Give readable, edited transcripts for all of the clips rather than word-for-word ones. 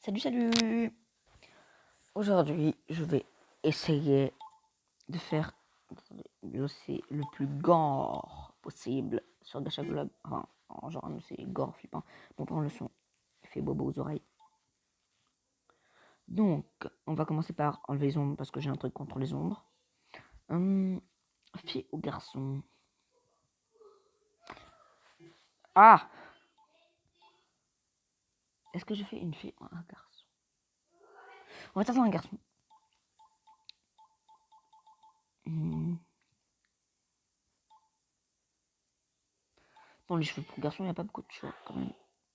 Salut. Aujourd'hui, je vais essayer de faire le plus gore possible sur Gacha Globe. Enfin, genre c'est gore flippant. Bon, prendre le son, il fait bobo aux oreilles. Donc, on va commencer par enlever les ombres parce que j'ai un truc contre les ombres. Fille ou garçon? Ah! Est-ce que je fais une fille ou un garçon? On va faire un garçon. Bon, les cheveux pour garçon, il n'y a pas beaucoup de choix quand même.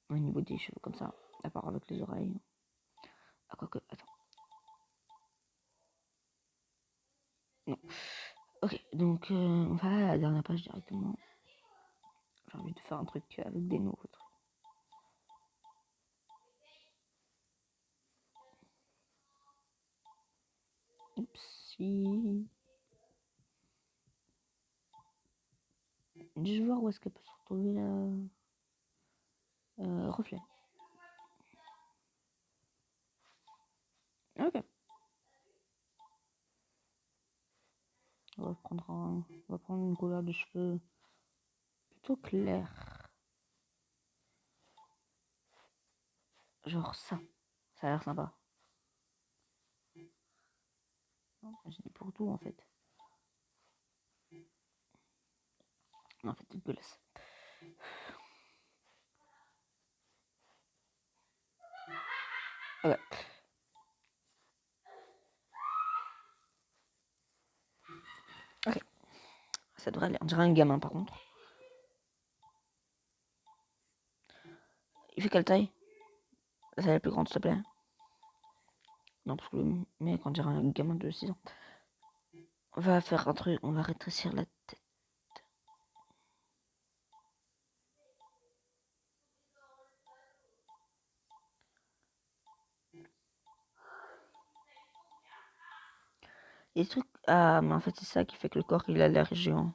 Au niveau des cheveux comme ça, à part avec les oreilles. Ah, quoique, attends. Non. Ok, donc on va à la dernière page directement. J'ai envie de faire un truc avec des nouveaux trucs. Oupsie. Je vais voir où est-ce qu'elle peut se retrouver là. Reflet. Ok. On va prendre une couleur de cheveux plutôt claire. Genre ça. Ça a l'air sympa. J'ai dit pour tout en fait. Non, en fait, c'est dégueulasse. Ok. Ok. Ça devrait aller. On dirait un gamin par contre. Il fait quelle taille? Ça va la plus grande, s'il te plaît. Non, parce que le mec, on dirait un gamin de 6 ans. On va faire un truc, on va rétrécir la tête. Il y a des trucs. Ah, mais en fait, c'est ça qui fait que le corps il a l'air géant.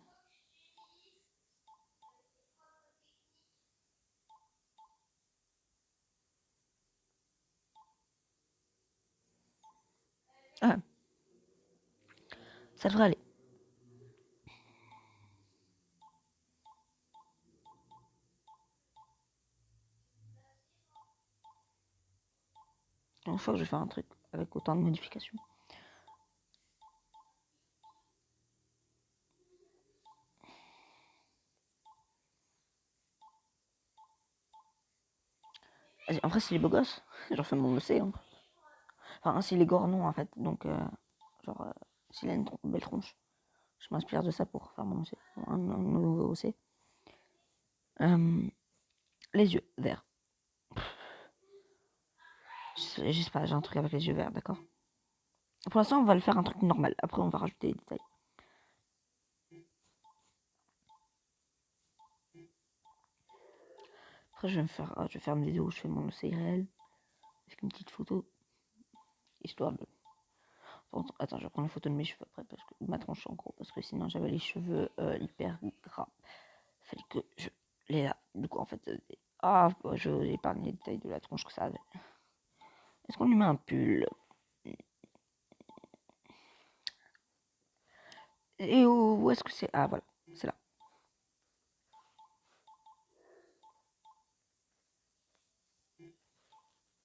Ah, ça devrait aller. Une fois que je vais faire un truc avec autant de modifications. En vrai, s'il est beau gosse, j'en fais mon essai. Hein. Enfin, s'il est gore, non, en fait. Donc, s'il a une belle tronche, je m'inspire de ça pour faire mon essai. Un nouveau essai. Les yeux verts. Je sais pas, j'ai un truc avec les yeux verts, d'accord? Pour l'instant, on va le faire un truc normal. Après, on va rajouter des détails. Après, je vais faire une vidéo où je fais mon essai réel. Avec une petite photo. Histoire de. Attends, je vais prendre une photo de mes cheveux après, parce que ma tronche en gros, parce que sinon j'avais les cheveux hyper gras. Fallait que je les là. Du coup, en fait, je vais épargner les détails de la tronche que ça avait. Est-ce qu'on lui met un pull? Et où est-ce que c'est? Ah, voilà, c'est là.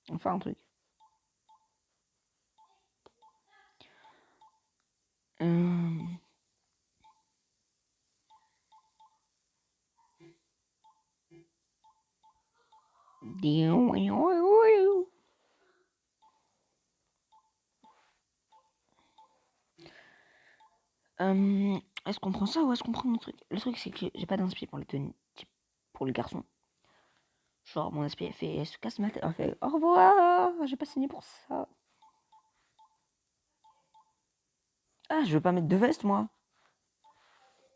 On fait un truc. Est-ce qu'on prend ça ou est-ce qu'on prend le truc? Le truc, c'est que j'ai pas d'inspi pour les tenues, pour les garçons. Genre, mon inspi, elle se casse ma tête. Elle fait au revoir, j'ai pas signé pour ça. Ah, je veux pas mettre de veste, moi.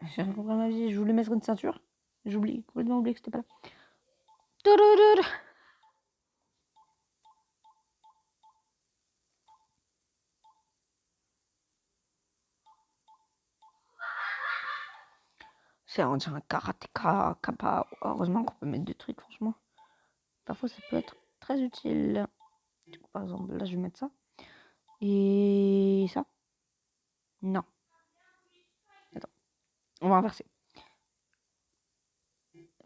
J'ai rien compris à ma vie, je voulais mettre une ceinture. J'oublie, complètement oublié que c'était pas là. C'est on dirait un karatéka, kappa. Heureusement qu'on peut mettre des trucs, franchement. Parfois, ça peut être très utile. Par exemple, là, je vais mettre ça. Et ça. Non. Attends. On va inverser.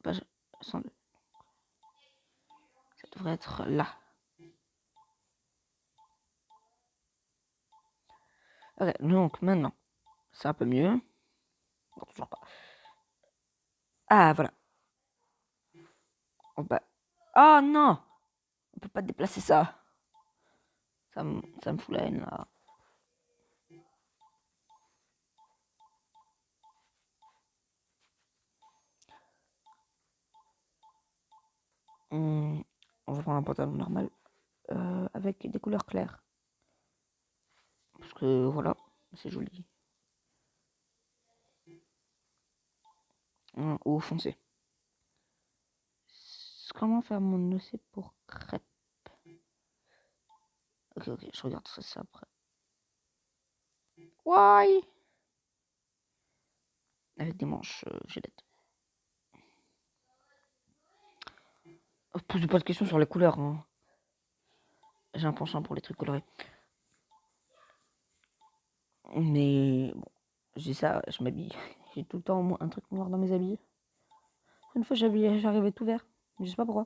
Page 102. Ça devrait être là. Ok, donc maintenant, c'est un peu mieux. Non, toujours pas. Ah, voilà. Oh non! On peut pas déplacer ça. Ça me fout la haine là. On va prendre un pantalon normal avec des couleurs claires. Parce que voilà, c'est joli. Ou foncé. Comment faire mon dossier pour crêpes? Ok, je regarde ça après. Why? Avec des manches gilettes. Pose pas de questions sur les couleurs. Hein. J'ai un penchant pour les trucs colorés. Mais bon, j'ai ça, je m'habille. J'ai tout le temps au moins un truc noir dans mes habits. Une fois, j'arrivais tout vert. Je sais pas pourquoi.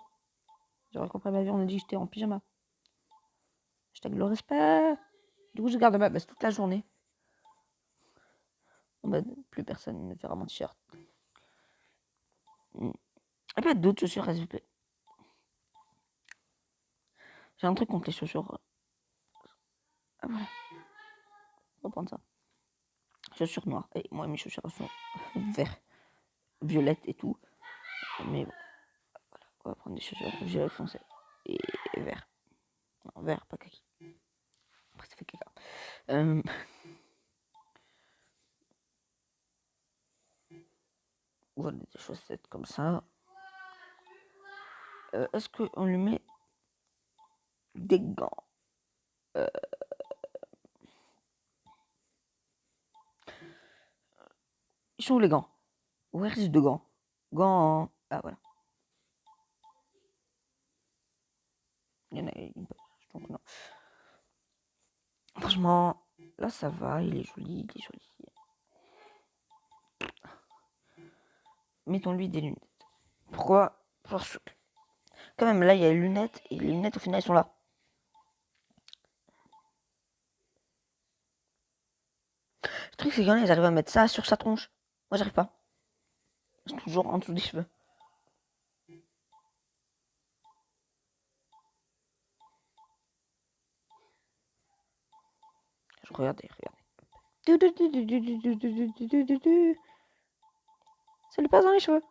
J'aurais compris ma vie, on a dit que j'étais en pyjama. Hashtag le respect. Du coup, je garde ma veste toute la journée. En mode, plus personne ne verra mon t-shirt. Et pas d'autres chaussures, s'il vous plaît. J'ai un truc contre les chaussures. Ah voilà. On va prendre ça. Chaussures noires. Et moi, mes chaussures sont vertes, violettes et tout. Mais bon, voilà. On va prendre des chaussures violet foncé et vert. Non, vert, pas kaki. Après, ça fait caca. Voilà, des chaussettes comme ça. Est-ce qu'on lui met des gants? Ils sont où les gants? Where is the gants? Gants. Ah voilà. Il y en a une page, donc non. Franchement, là ça va, il est joli, il est joli. Mettons-lui des lunettes. Pourquoi? Parce que quand même là il y a les lunettes et les lunettes au final elles sont là. Le truc c'est qu'il y en a, ils arrivent à mettre ça sur sa tronche. Moi j'arrive pas. C'est toujours en dessous des cheveux. Je regardez. Ça lui passe dans les cheveux.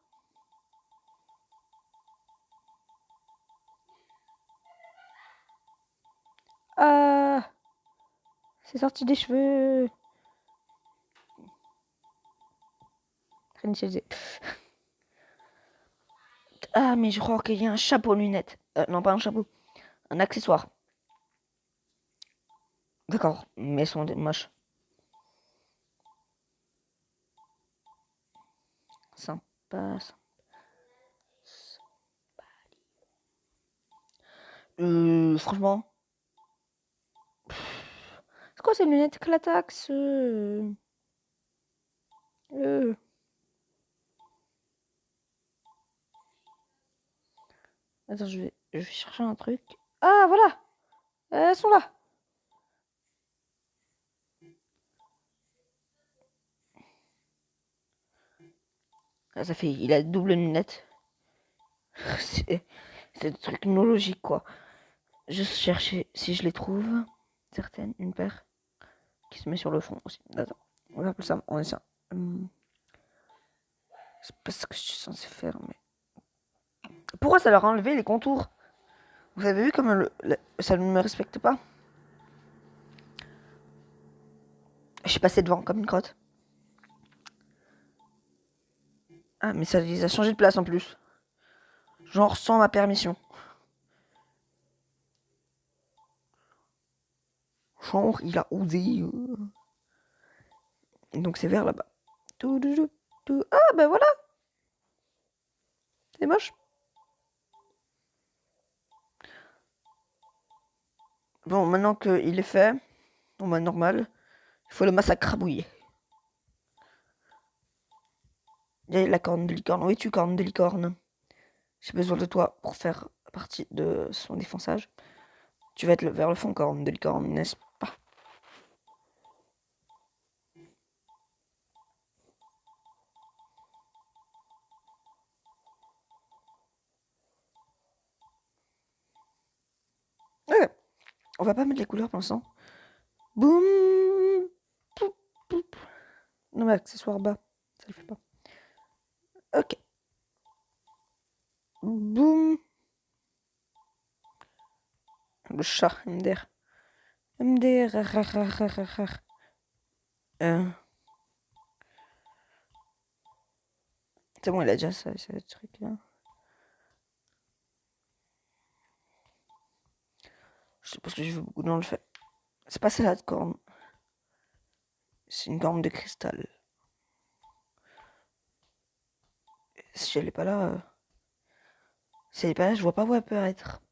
Ah, c'est sorti des cheveux. Réinitialisé. Ah, mais je crois qu'il y a un chapeau lunettes. Non, pas un chapeau. Un accessoire. D'accord, mais elles sont moches. Sympa, sympa. Franchement. C'est quoi ces lunettes Clatax Attends, je vais chercher un truc. Ah, voilà. Elles sont là. Ah, ça fait... Il a double lunette. c'est des trucs non logiques, quoi. Juste chercher si je les trouve. Certaines, une paire. Qui se met sur le front aussi. Attends, on va appeler ça. On est ça. C'est pas ce que je suis censé faire, mais... Pourquoi ça leur a enlevé les contours? Vous avez vu comme ça ne me respecte pas? Je suis passé devant comme une crotte. Ah, mais ça les a changé de place en plus. Genre sans ma permission. Genre, il a osé. Donc c'est vers là-bas. Ah, ben voilà. C'est moche. Bon, maintenant qu'il est fait, en mode normal, il faut le massacrabouiller. Il y a la corne de licorne. Oui, tu corne de licorne. J'ai besoin de toi pour faire partie de son défonçage. Tu vas être vers le fond, corne de licorne, n'est-ce pas? Ouais, on va pas mettre les couleurs pour l'instant. Boum! Poup, poup. Non, mais accessoire bas, ça le fait pas. Ok. Boum! Le chat, MDR. MDR, rare. Euh, c'est bon, il a déjà ça, ce truc-là. Je sais pas ce que je veux beaucoup dans le fait. C'est pas celle-là de corne. C'est une corne de cristal. Si elle est pas là, si elle est pas là, je vois pas où elle peut être.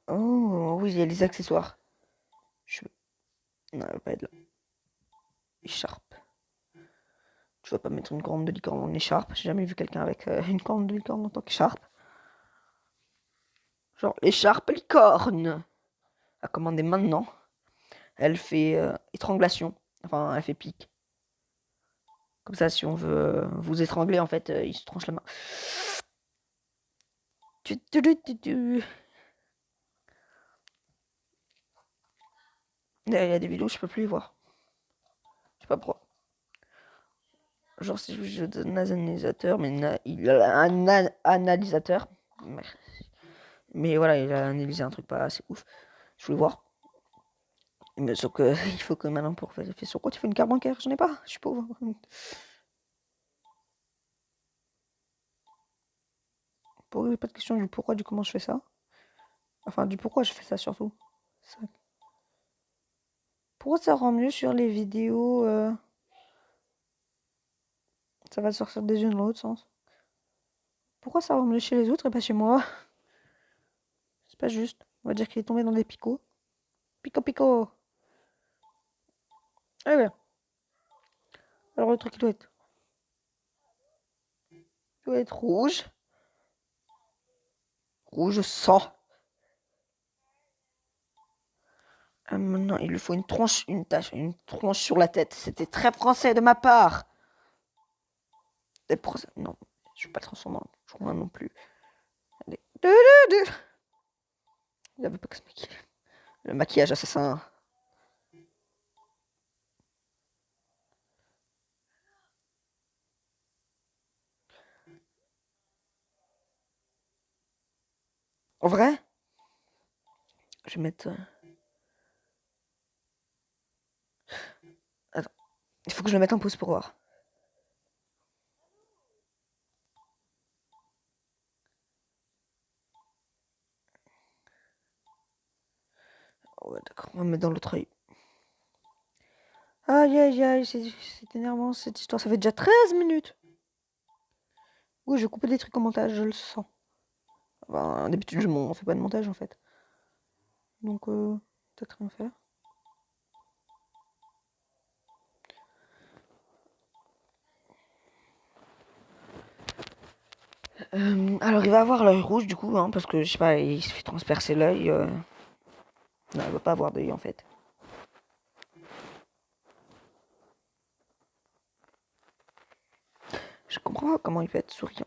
Oh, oui, il y a les accessoires. Je... Non, elle va pas être là. Écharpe. Tu vas pas mettre une corne de licorne en écharpe. J'ai jamais vu quelqu'un avec une corne de licorne en tant qu'écharpe. Genre, l'écharpe licorne. À commander maintenant. Elle fait étranglation. Enfin, elle fait pique. Comme ça, si on veut vous étrangler, en fait, il se tranche la main. Il y a des vidéos, je peux plus les voir. Je sais pas pourquoi. Genre, c'est juste un analysateur, mais il a un analysateur. Mais voilà, il a analysé un truc pas assez ouf. Je voulais voir. Mais sauf que il faut que maintenant pour vérifier sur quoi tu fais une carte bancaire. J'en ai pas, je suis pauvre. Pas de question du pourquoi, du comment je fais ça. Enfin, du pourquoi je fais ça surtout. Ça. Pourquoi ça rend mieux sur les vidéos ça va sortir des yeux dans l'autre sens. Pourquoi ça rend mieux chez les autres et pas chez moi? C'est pas juste. On va dire qu'il est tombé dans des picots. Pico pico. Ah ouais. Alors le truc il doit être rouge. Rouge sang. Maintenant, il lui faut une tronche, une tache, une tronche sur la tête. C'était très français de ma part. Non, je vais pas le transformer en journal non plus. Allez. Il avait pas que se maquiller. Le maquillage assassin. En vrai, je vais mettre. Attends, il faut que je le mette en pause pour voir. Ouais, d'accord, on va mettre dans l'autre œil. Aïe aïe aïe, c'est énervant cette histoire. Ça fait déjà 13 minutes. Oui, je vais couper des trucs en montage, je le sens. Enfin, d'habitude, on fait pas de montage en fait. Donc, peut-être rien faire. Alors, il va avoir l'œil rouge du coup, hein, parce que je sais pas, il se fait transpercer l'œil. Non, il va pas avoir d'œil en fait. Je comprends pas comment il peut être souriant.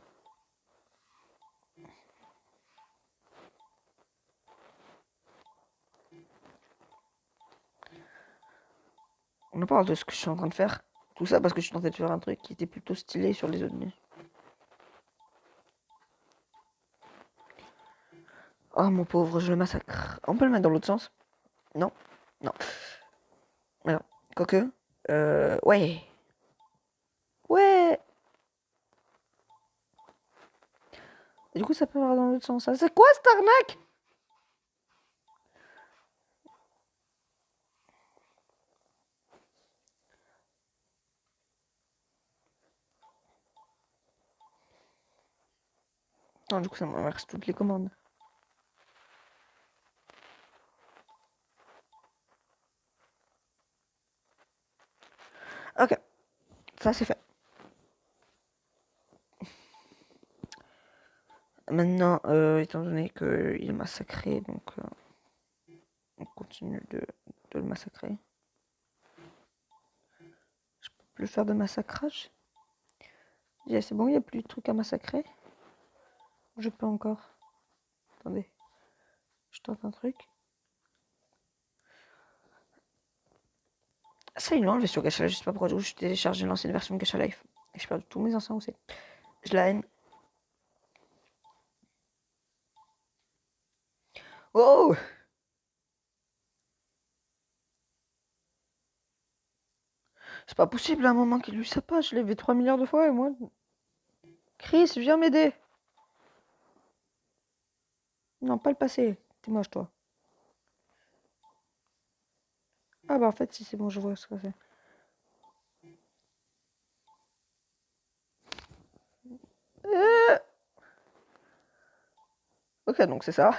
On en parle de ce que je suis en train de faire. Tout ça parce que je suis tenté de faire un truc qui était plutôt stylé sur les autres. Oh mon pauvre, je le massacre. On peut le mettre dans l'autre sens? Non? Non. Alors, quoique. Ouais. Ouais. Et du coup, ça peut aller dans l'autre sens. C'est quoi cette arnaque? Non, du coup, ça m'inverse toutes les commandes. ça c'est fait. Maintenant, étant donné qu'il est massacré, donc on continue de le massacrer. Je peux plus faire de massacrage. Yeah, c'est bon, il n'y a plus de trucs à massacrer. Je peux encore. Attendez. Je tente un truc. Ça, ils l'ont enlevé sur Gacha Life. Je sais pas pourquoi. Je téléchargé l'ancienne version de Gacha Life. Et je perds tous mes anciens aussi. Je la haine. Oh! C'est pas possible à un moment qu'il lui sa page. Je l'ai vu 3 milliards de fois et moi. Chris, viens m'aider. Non, pas le passé. T'es moche, toi. Ah bah en fait, si c'est bon, je vois ce que c'est. Ok, donc c'est ça.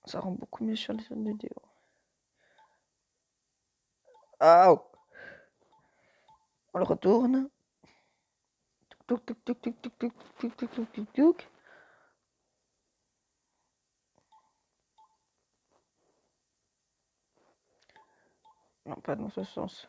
Ça rend beaucoup mieux sur les autres vidéos. Ah, on le retourne. Touk touk touk touk touk touk touk touk touk touk touk. Non, pas dans ce sens.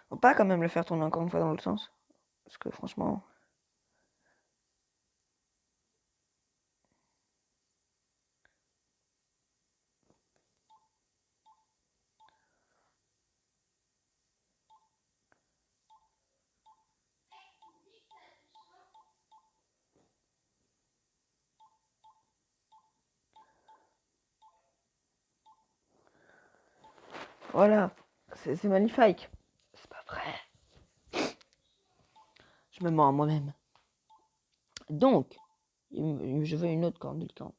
Faut pas quand même le faire tourner encore une fois dans l'autre sens. Parce que franchement. Voilà. C'est magnifique. C'est pas vrai. Je me mens à moi-même. Donc, je veux une autre corne de licorne.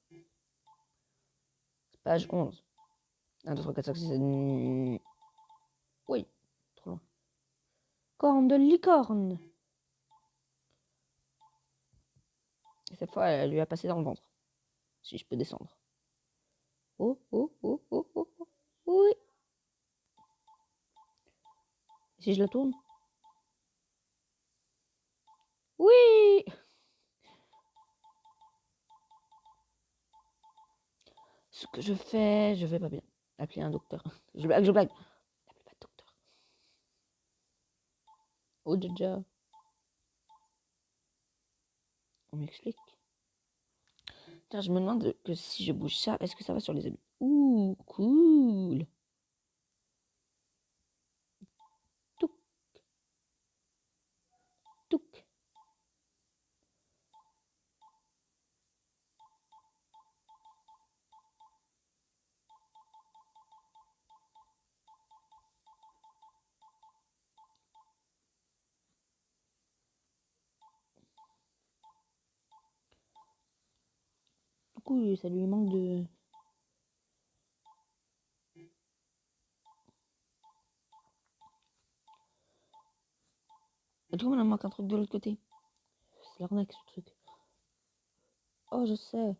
Page 11. 1, 2, 3, 4, 5, 6, 7. Oui, trop loin. Corne de licorne. Et cette fois, elle lui a passé dans le ventre. Si je peux descendre. Oh, oh, oh, oh, oh, oh. Oui. Et si je la tourne? Oui. Ce que je vais pas bien. Appeler un docteur. Je blague, je blague. Appelez pas de docteur. Oh, déjà. On m'explique. Tiens, je me demande que si je bouge ça, est-ce que ça va sur les habits? Ouh, cool. Touc, touc. Du coup, ça lui manque de... Du coup, il manque un truc de l'autre côté. C'est l'arnaque, ce truc. Oh, je sais.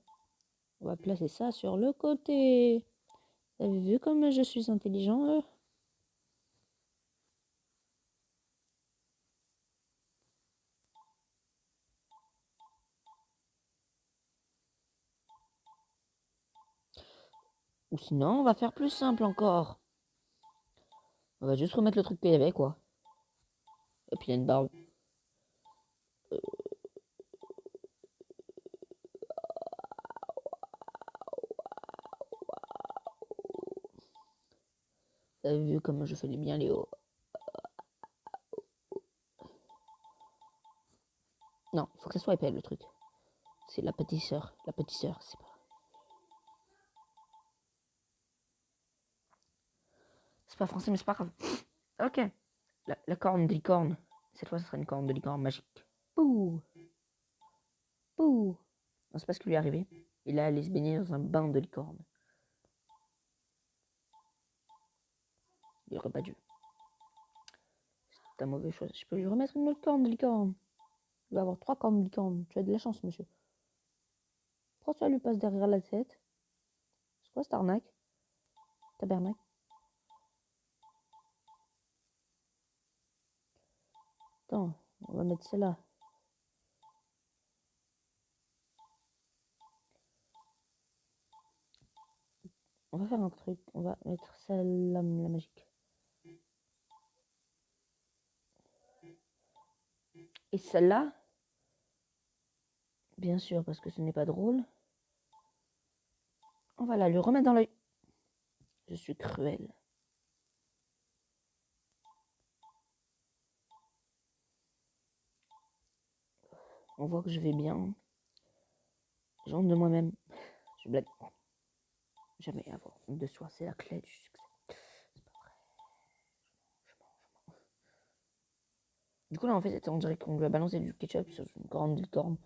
On va placer ça sur le côté. Vous avez vu comme je suis intelligent, Ou sinon, on va faire plus simple encore. On va juste remettre le truc qu'il y avait, quoi. Et puis il y a une barbe. Vous avez vu comme je fais bien les hauts. Non, il faut que ça soit épais, le truc. C'est la petite sœur. La petite sœur, c'est pas... C'est pas français, mais c'est pas grave. Ok. La corne de licorne. Cette fois, ce sera une corne de licorne magique. Pouh. Pouh. Non, c'est pas ce qui lui est arrivé. Il est allé se baigner dans un bain de licorne. Il aurait pas dû. C'est un mauvais choix. Je peux lui remettre une autre corne de licorne. Il va avoir 3 cornes de licorne. Tu as de la chance, monsieur. Pourquoi ça lui passe derrière la tête? C'est quoi cette arnaque? Tabernacle. Attends, on va mettre celle-là. On va faire un truc. On va mettre celle-là, la magique. Et celle-là, bien sûr, parce que ce n'est pas drôle, on va la lui remettre dans l'œil. Je suis cruelle. On voit que je vais bien. J'ai honte de moi-même. Je blague. Jamais avoir honte de soi, c'est la clé du succès. C'est pas vrai. Je mens. Du coup, là, en fait, on dirait qu'on lui a balancé du ketchup sur une grande licorne.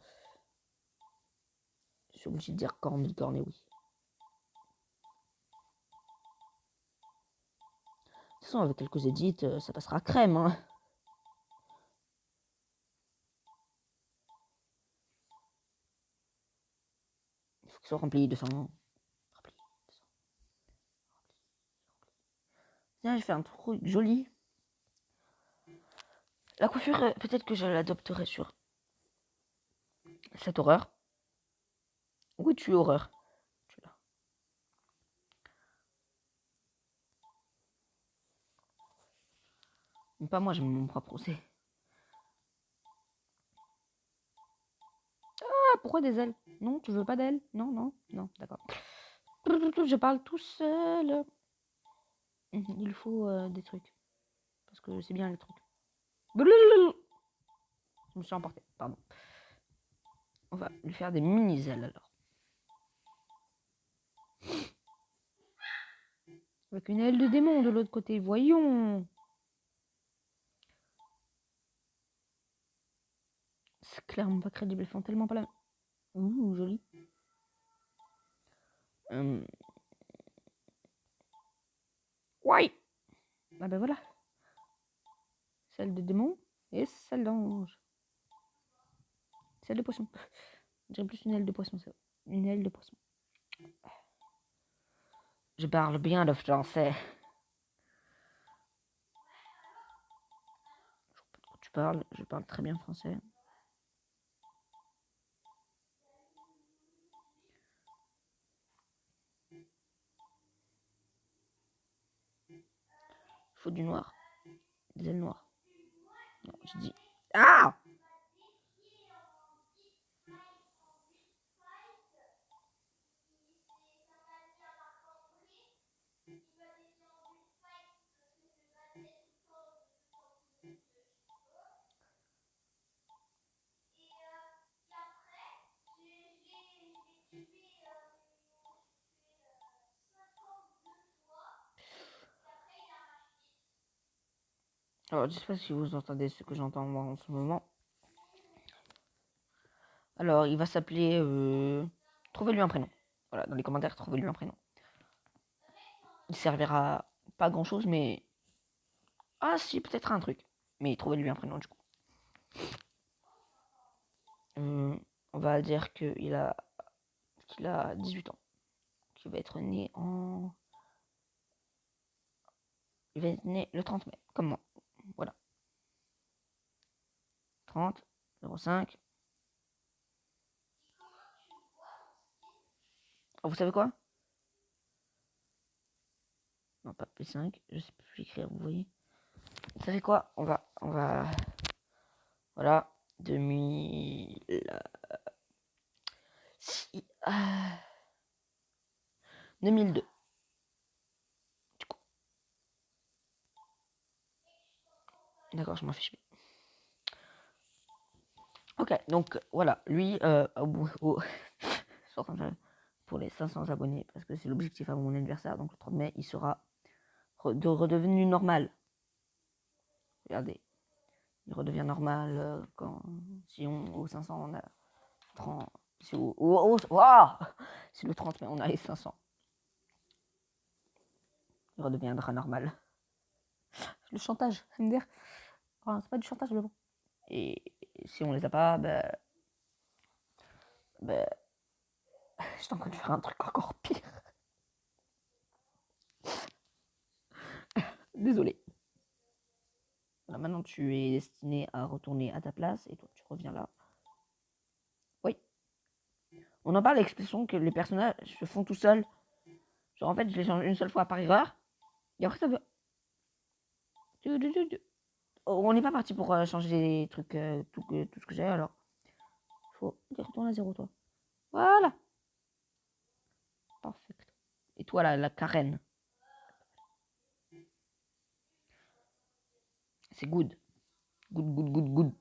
Je suis obligée de dire corne licorne, et oui. De toute façon, avec quelques édits, ça passera crème, hein. Il faut qu'il soit rempli de sang. Tiens, j'ai fait un truc joli. La coiffure, peut-être que je l'adopterai sur cette horreur. Où es-tu, horreur? Tu es là. Pas moi, j'ai mon propre procès. Ah, pourquoi des ailes? Non, tu veux pas d'ailes? Non, d'accord. Je parle tout seul. Il faut des trucs. Parce que c'est bien les trucs. Je me suis emporté, pardon. On va lui faire des mini-ailes alors. Avec une aile de démon de l'autre côté, voyons. C'est clairement pas crédible, ils font tellement pas la... Ouh, joli. Ouais. Ah ben voilà. Celle de démon et celle d'ange. Celle de poisson. Je dirais plus une aile de poisson, ça. Une aile de poisson. Je parle bien le français. Je sais pas de quoi tu parles, je parle très bien français. Il faut du noir. Des ailes noires. Non, je dis... Ah! Alors, je sais pas si vous entendez ce que j'entends moi en ce moment. Alors, il va s'appeler... Trouvez-lui un prénom. Voilà, dans les commentaires, trouvez-lui un prénom. Il servira pas grand-chose, mais... Ah si, peut-être un truc. Mais trouvez-lui un prénom, du coup. On va dire qu'il a 18 ans. Qu'il va être né en... Il va être né le 30 mai, comme moi. Voilà. 30, 05. Oh, vous savez quoi? Non, pas P5. Je sais plus écrire, vous voyez. Vous savez quoi? On va... Voilà. 2000... 2002. Du coup. D'accord, je m'en fiche. Ok, donc voilà. Lui, pour les 500 abonnés, parce que c'est l'objectif avant mon anniversaire, donc le 30 mai, il sera redevenu normal. Regardez. Il redevient normal quand, si on, aux 500, on a 30, C'est c'est le 30 mai, on a les 500. Il redeviendra normal. Le chantage, MDR. Enfin, c'est pas du chantage, mais bon. Et si on les a pas, je suis en train de faire un truc encore pire. Désolé. Voilà, maintenant tu es destiné à retourner à ta place et toi tu reviens là. Oui. On en parle l'expression que les personnages se font tout seuls. Genre en fait je les change une seule fois par erreur. Et après ça veut. On n'est pas parti pour changer les trucs, tout ce que j'ai alors. Faut retourner à zéro toi. Voilà. Parfait. Et toi la Karen. C'est good. Good.